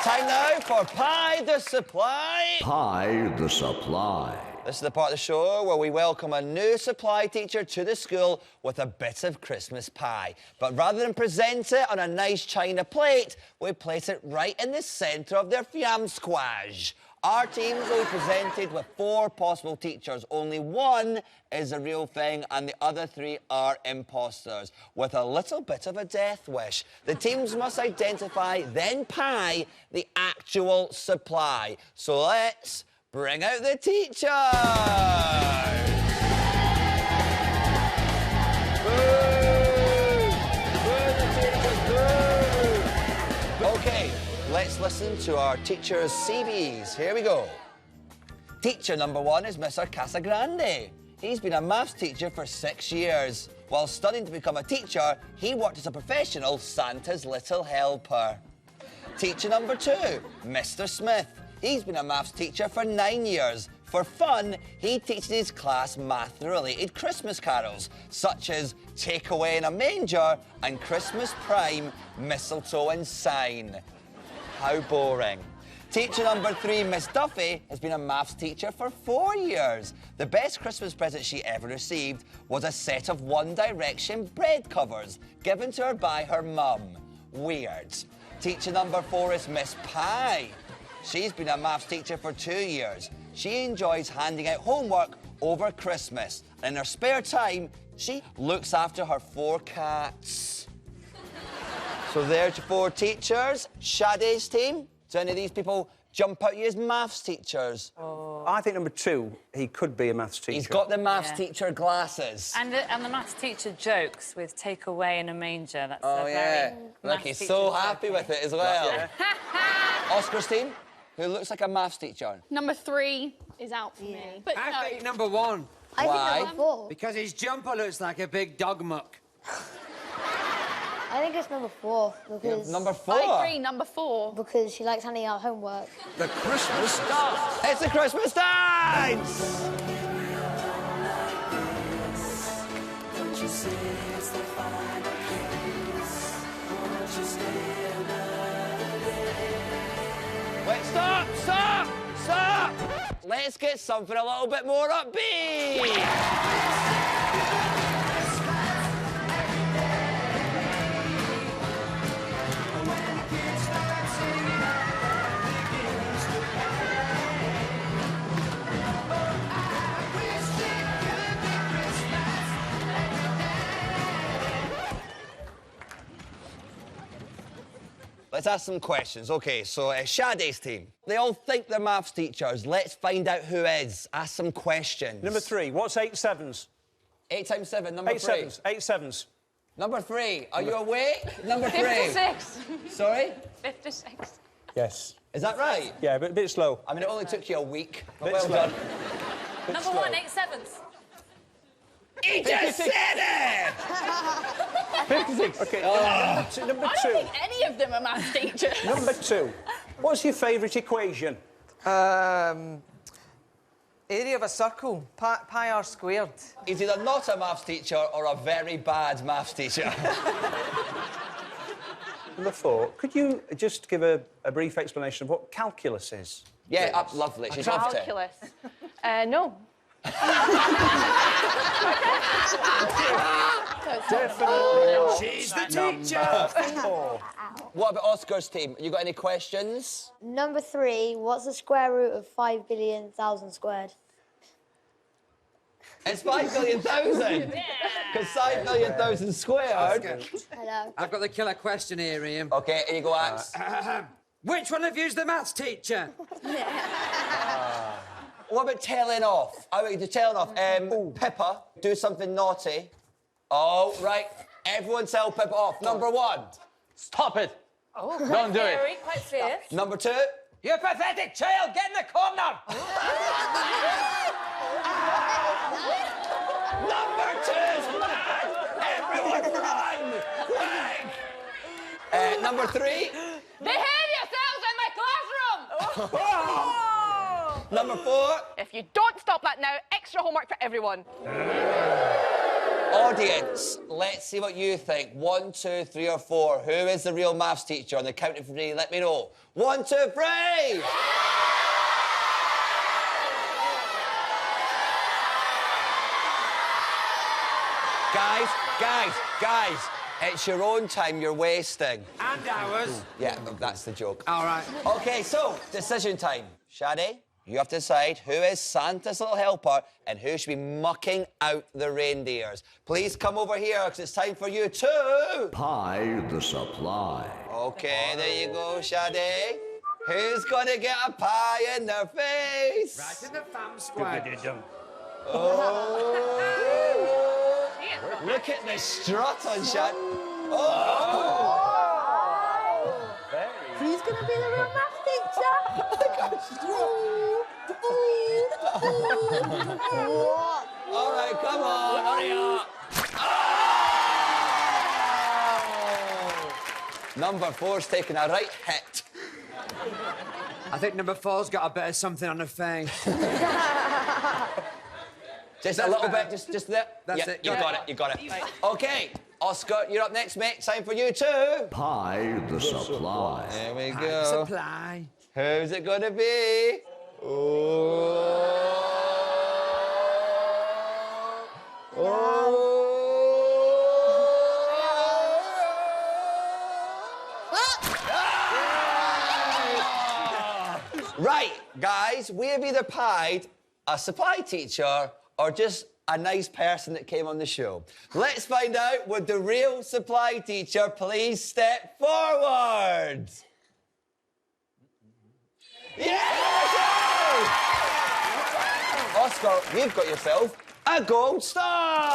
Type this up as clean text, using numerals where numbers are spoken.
Time now for Pie the Supply. Pie the Supply. This is the part of the show where we welcome a new supply teacher to the school with a bit of Christmas pie. But rather than present it on a nice china plate, we place it right in the centre of their fiam squash. Our teams will be presented with 4 possible teachers. Only one is the real thing and the other 3 are imposters, with a little bit of a death wish. The teams must identify, then pie, the actual supply. So let's bring out the teachers! OK, let's listen to our teachers' CVs. Here we go. Teacher number 1 is Mr. Casagrande. He's been a maths teacher for 6 years. While studying to become a teacher, he worked as a professional Santa's little helper. Teacher number 2, Mr. Smith. He's been a maths teacher for 9 years. For fun, he teaches his class math-related Christmas carols, such as Take Away in a Manger and Christmas Prime, Mistletoe and Sign. How boring. Teacher number 3, Miss Duffy, has been a maths teacher for 4 years. The best Christmas present she ever received was a set of One Direction bread covers given to her by her mum. Weird. Teacher number 4 is Miss Pie. She's been a maths teacher for 2 years. She enjoys handing out homework over Christmas. And in her spare time, she looks after her 4 cats. So there's your 4 teachers. Shaday's team. Do any of these people jump out at you as maths teachers? Oh. I think number 2, he could be a maths teacher. He's got the maths teacher glasses. And the maths teacher jokes with Take Away in a Manger. That's oh, yeah. Look, he's so happy with it as well. Yeah. Oscar's team, who looks like a maths teacher. Number 3 is out for me. But I think number 1. I Why? think number 4. Because his jumper looks like a big dog muck. I think it's number 4 because... Number 4? I agree, number 4. Because she likes handing out homework. The Christmas dance. It's the Christmas dance! Wait, stop! Stop! Stop! Let's get something a little bit more upbeat! Let's ask some questions. OK, so Shaday's team. They all think they're maths teachers. Let's find out who is. Ask some questions. Number 3, what's 8 7s? 8 times 7, number 8 3. 7s, 8 7s. Number 3, are you awake? Number 3. 56. Sorry? 56. Yes. Is that right? Yeah, but a bit slow. I mean, it only took you a week. But Bit well slow. done. Number slow. 1, 8 7s. He just said it! 56. OK, number I 2. don't think any of them are maths teachers. Number 2. What's your favourite equation? Area of a circle, pi r squared. He's either not a maths teacher or a very bad maths teacher. Number 4. Could you just give a brief explanation of what calculus is? Yeah, lovely. She's loved it. Calculus. No. Definitely not. She's the teacher! Number 4. What about Oscar's team? You got any questions? Number 3, what's the square root of 5 billion thousand squared? It's 5 billion thousand. Because 5 billion thousand squared. Hello. I've got the killer question here, Ian. OK, here you go, Axe. Which one of you's the maths teacher? What about telling off? How about you do telling off? Pippa, do something naughty. Oh, right. Everyone tell Pippa off. Number 1. Stop it. Oh, Don't do it. Very, quite fierce. Number 2. You pathetic child, get in the corner! Number 2's mad. Everyone run. Quick. Number 3. Behave yourselves in my classroom! Number 4. If you don't stop that now, extra homework for everyone. Audience, let's see what you think. 1, 2, 3, or 4. Who is the real maths teacher? On the count of 3, let me know. 1, 2, 3! Guys, it's your own time you're wasting. And ours. Yeah, that's the joke. All right. Okay, so, decision time. Shadi, you have to decide who is Santa's little helper and who should be mucking out the reindeers. Please come over here, because it's time for you to... Pie the supply. Okay, there you go, Shadi. Who's gonna get a pie in their face? Right in the fam square. Look at the strut on Shad. Who's going to be the real maths teacher? What? All right, come on, hurry up. Oh! Number 4's taking a right hit. I think number 4's got a bit of something on her face. Just a That's little better. bit, just there. That's Yeah, it, you got got it, you got it. Okay, Oscar, you're up next, mate. Time for you too. Pie the supply. There we Pie go. supply. Who's it gonna be? Right, guys, we have either pied a supply teacher or just a nice person that came on the show. Let's find out. Would the real supply teacher please step forward? Yeah! Oscar, you've got yourself a gold star!